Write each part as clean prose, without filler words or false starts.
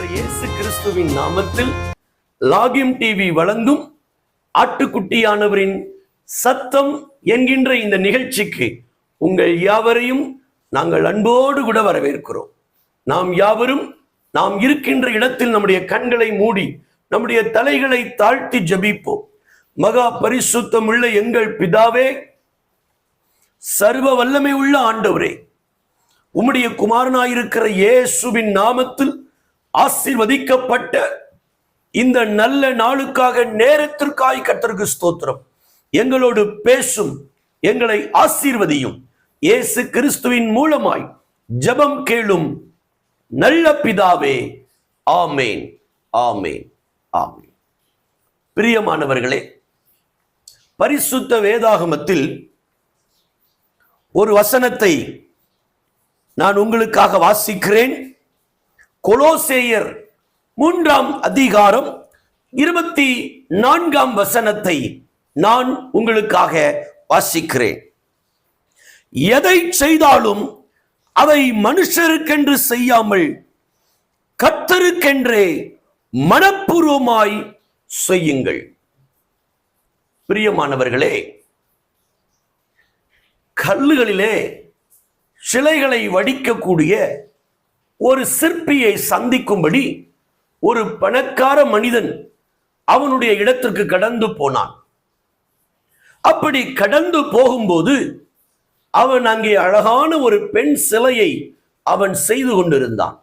ஆண்டவராகிய இயேசு கிறிஸ்துவின் நாமத்தில் லாகிம் டிவி வழங்கும் ஆட்டுக்குட்டியானவரின் சத்தம் என்கின்ற இந்த நிகழ்ச்சிக்கு உங்கள் யாவரையும் நாங்கள் அன்போடு கூட வரவேற்கிறோம். நாம் யாவரும் நாம் இருக்கின்ற இடத்தில் நம்முடைய கண்களை மூடி நம்முடைய தலைகளை தாழ்த்தி ஜெபிப்போம். மகா பரிசுத்தமுள்ள எங்கள் பிதாவே, சர்வ வல்லமை உள்ள ஆண்டவரே, உம்முடைய குமாரனாயிருக்கிற இயேசுவின் நாமத்தில் ஆசீர்வதிக்கப்பட்ட இந்த நல்ல நாளுக்காக நேரத்திற்காய் கர்த்தருக்கு ஸ்தோத்திரம். எங்களோடு பேசும், எங்களை ஆசீர்வதியும். இயேசு கிறிஸ்துவின் மூலமாய் ஜெபம் கேளும் நல்ல பிதாவே, ஆமேன், ஆமேன், ஆமேன். பிரியமானவர்களே, பரிசுத்த வேதாகமத்தில் ஒரு வசனத்தை நான் உங்களுக்காக வாசிக்கிறேன். கொலோசேயர் 3 அதிகாரம் 24 வசனத்தை நான் உங்களுக்காக வாசிக்கிறேன். எதை செய்தாலும் அதை மனுஷருக்கென்று செய்யாமல் கர்த்தருக்கென்றே மனப்பூர்வமாய் செய்யுங்கள். பிரியமானவர்களே, கல்லுகளிலே சிலைகளை வடிக்கக்கூடிய ஒரு சிற்பியை சந்திக்கும்படி ஒரு பணக்கார மனிதன் அவனுடைய இடத்திற்கு கடந்து போனான். அப்படி கடந்து போகும்போது அவன் அங்கே அழகான ஒரு பெண் சிலையை அவன் செய்து கொண்டிருந்தான்.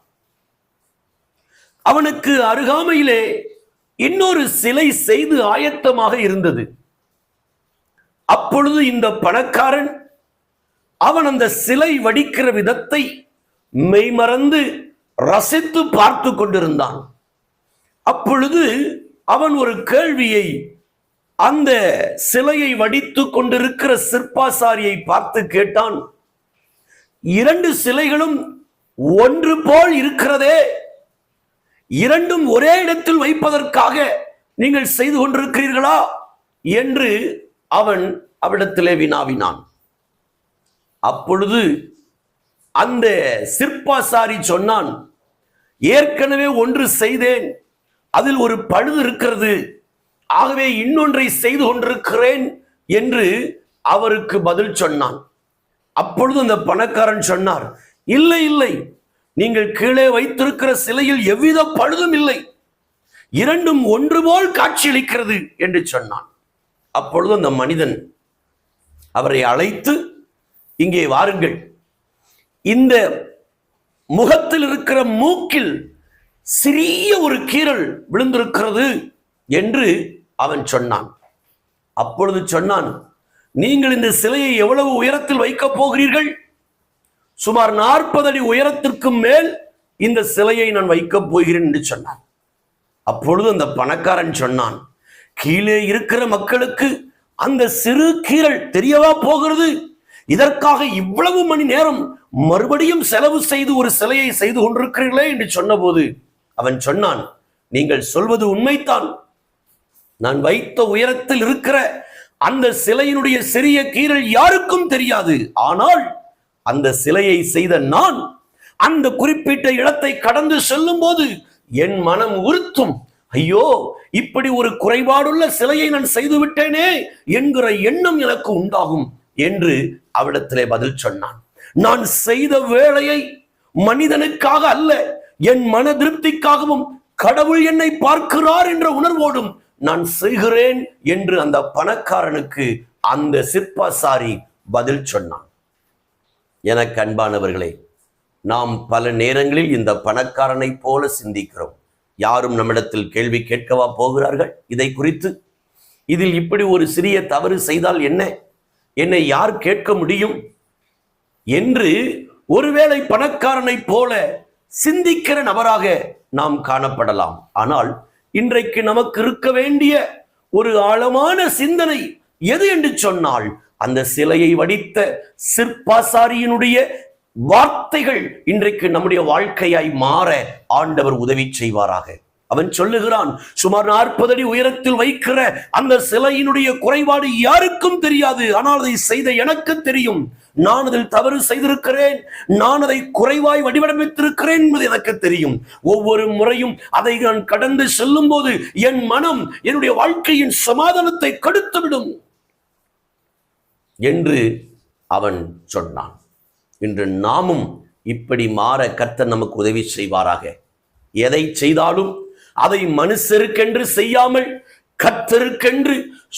அவனுக்கு அருகாமையிலே இன்னொரு சிலை செய்து ஆயத்தமாக இருந்தது. அப்பொழுது இந்த பணக்காரன் அவன் அந்த சிலை வடிக்கிற விதத்தை மெய்மறந்து ரசித்து பார்த்து கொண்டிருந்தான். அப்பொழுது அவன் ஒரு கேள்வியை அந்த சிலையை வடித்து கொண்டிருக்கிற சிற்பாசாரியை பார்த்து கேட்டான். 2 சிலைகளும் ஒன்று போல் இருக்கிறதே, இரண்டும் ஒரே இடத்தில் வைப்பதற்காக நீங்கள் செய்து கொண்டிருக்கிறீர்களா என்று அவன் அவிடத்திலே வினாவினான். அப்பொழுது அந்த சிற்பாசாரி சொன்னான், ஏற்கனவே ஒன்று செய்தேன், அதில் ஒரு பழுது இருக்கிறது, ஆகவே இன்னொன்றை செய்து கொண்டிருக்கிறேன் என்று அவருக்கு பதில் சொன்னான். அப்பொழுது அந்த பணக்காரன் சொன்னார், இல்லை இல்லை, நீங்கள் கீழே வைத்திருக்கிற சிலையில் எவ்வித பழுதும் இல்லை, இரண்டும் ஒன்று போல் காட்சியளிக்கிறது என்று சொன்னான். அப்பொழுது அந்த மனிதன் அவரை அழைத்து, இங்கே வாருங்கள், இந்த முகத்தில் இருக்கிற மூக்கில் சிறிய ஒரு கீறல் விழுந்திருக்கிறது என்று அவன் சொன்னான். அப்பொழுது சொன்னான், நீங்கள் இந்த சிலையை எவ்வளவு உயரத்தில் வைக்கப் போகிறீர்கள்? சுமார் 40 அடி உயரத்திற்கு மேல் இந்த சிலையை நான் வைக்கப் போகிறேன் என்று சொன்னான். அப்பொழுது அந்த பணக்காரன் சொன்னான், கீழே இருக்கிற மக்களுக்கு அந்த சிறு கீறல் தெரியவா போகிறது? இதற்காக இவ்வளவு மணி நேரம் மறுபடியும் செலவு செய்து ஒரு சிலையை செய்து கொண்டிருக்கிறீர்களே என்று சொன்னபோது அவன் சொன்னான், நீங்கள் சொல்வது உண்மைத்தான், நான் வைத்த உயரத்தில் இருக்கிற அந்த சிலையினுடைய சிறிய கீறல் யாருக்கும் தெரியாது. ஆனால் அந்த சிலையை செய்த நான் அந்த குறிப்பிட்ட இடத்தை கடந்து செல்லும் போது என் மனம் உறுத்தும், ஐயோ, இப்படி ஒரு குறைபாடுள்ள சிலையை நான் செய்து விட்டேனே என்கிற எண்ணம் எனக்கு உண்டாகும் என்று அவரிடத்திலே பதில் சொன்னான். நான் செய்த வேலையை மனிதனுக்காக அல்ல, என் மன திருப்திக்காகவும் கடவுள் என்னை பார்க்கிறார் என்ற உணர்வோடும் நான் செய்கிறேன் என்று அந்த பணக்காரனுக்கு அந்த சிற்பாசாரி பதில் சொன்னான். எனக்கு அன்பானவர்களே, நாம் பல நேரங்களில் இந்த பணக்காரனை போல சிந்திக்கிறோம். யாரும் நம்மிடத்தில் கேள்வி கேட்கவா போகிறார்கள் இதை குறித்து? இதில் இப்படி ஒரு சிறிய தவறு செய்தால் என்ன, என்னை யார் கேட்க முடியும் என்று ஒருவேளை பணக்காரனை போல சிந்திக்கிற நபராக நாம் காணப்படலாம். ஆனால் இன்றைக்கு நமக்கு இருக்க வேண்டிய ஒரு ஆழமான சிந்தனை எது என்று சொன்னால், அந்த சிலையை வடித்த சிற்பாசாரியினுடைய வார்த்தைகள் இன்றைக்கு நம்முடைய வாழ்க்கையாய் மாற ஆண்டவர் உதவி செய்வாராக. அவன் சொல்லுகிறான், சுமார் 40 அடி உயரத்தில் வைக்கிற அந்த சிலையினுடைய குறைபாடு யாருக்கும் தெரியாது, ஆனால் அதை செய்த எனக்கு தெரியும். நான் அதில் தவறு செய்திருக்கிறேன், நான் அதை குறைவாய் வடிவமைத்திருக்கிறேன் என்பது எனக்கு தெரியும். ஒவ்வொரு முறையும் அதை நான் கடந்து செல்லும் போது என் மனம் என்னுடைய வாழ்க்கையின் சமாதானத்தை கெடுத்துவிடும் என்று அவன் சொன்னான். இன்று நாமும் இப்படி மாற கர்த்தர் நமக்கு உதவி செய்வாராக. எதை செய்தாலும் அதை மனுஷருக்கென்று செய்யாமல் கர்த்தருக்கென்று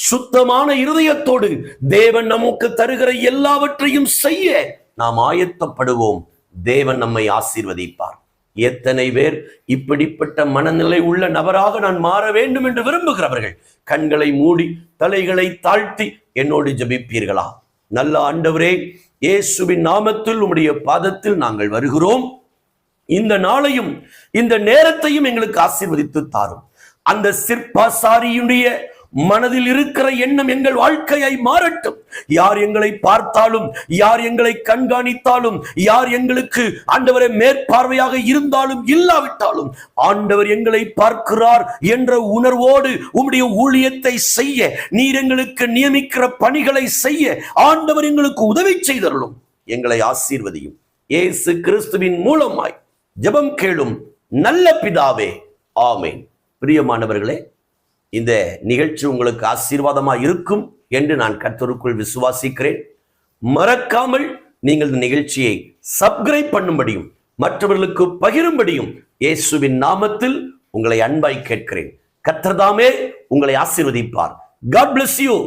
சுத்தமான இருதயத்தோடு தேவன் நமக்கு தருகிற எல்லாவற்றையும் செய்ய நாம் ஆயத்தப்படுவோம். தேவன் நம்மை ஆசீர்வதிப்பார். எத்தனை பேர் இப்படிப்பட்ட மனநிலை உள்ள நபராக நான் மாற வேண்டும் என்று விரும்புகிறவர்கள் கண்களை மூடி தலைகளை தாழ்த்தி என்னோடு ஜெபிப்பீர்களா? நல்ல ஆண்டவரே, இயேசுவின் நாமத்தில் உம்முடைய பாதத்தில் நாங்கள் வருகிறோம். இந்த நாளையும் இந்த நேரத்தையும் எங்களுக்கு ஆசீர்வதித்து தாரும். அந்த சிற்பாசாரியுடைய மனதில் இருக்கிற எண்ணம் எங்கள் வாழ்க்கையை மாறட்டும். யார் எங்களை பார்த்தாலும், யார் எங்களை கண்காணித்தாலும், யார் எங்களுக்கு ஆண்டவரை மேற்பார்வையாக இருந்தாலும் இல்லாவிட்டாலும் ஆண்டவர் எங்களை பார்க்கிறார் என்ற உணர்வோடு உம்முடைய ஊழியத்தை செய்ய, நீர் எங்களுக்கு நியமிக்கிற பணிகளை செய்ய ஆண்டவர் எங்களுக்கு உதவி செய்தருளும். எங்களை ஆசீர்வதியும். இயேசு கிறிஸ்துவின் மூலமாய் ஜெபம் கேளும் நல்ல பிதாவே, ஆமென். பிரியமானவர்களே, இந்த நிகழ்ச்சி உங்களுக்கு ஆசீர்வாதமாக இருக்கும் என்று நான் கர்த்தருக்குள் விசுவாசிக்கிறேன். மறக்காமல் நீங்கள் இந்த நிகழ்ச்சியை சப்ஸ்கிரைப் பண்ணும்படியும் மற்றவர்களுக்கு பகிரும்படியும் இயேசுவின் நாமத்தில் உங்களை அன்பாய் கேட்கிறேன். கர்த்தர் தாமே உங்களை ஆசீர்வதிப்பார். God bless you.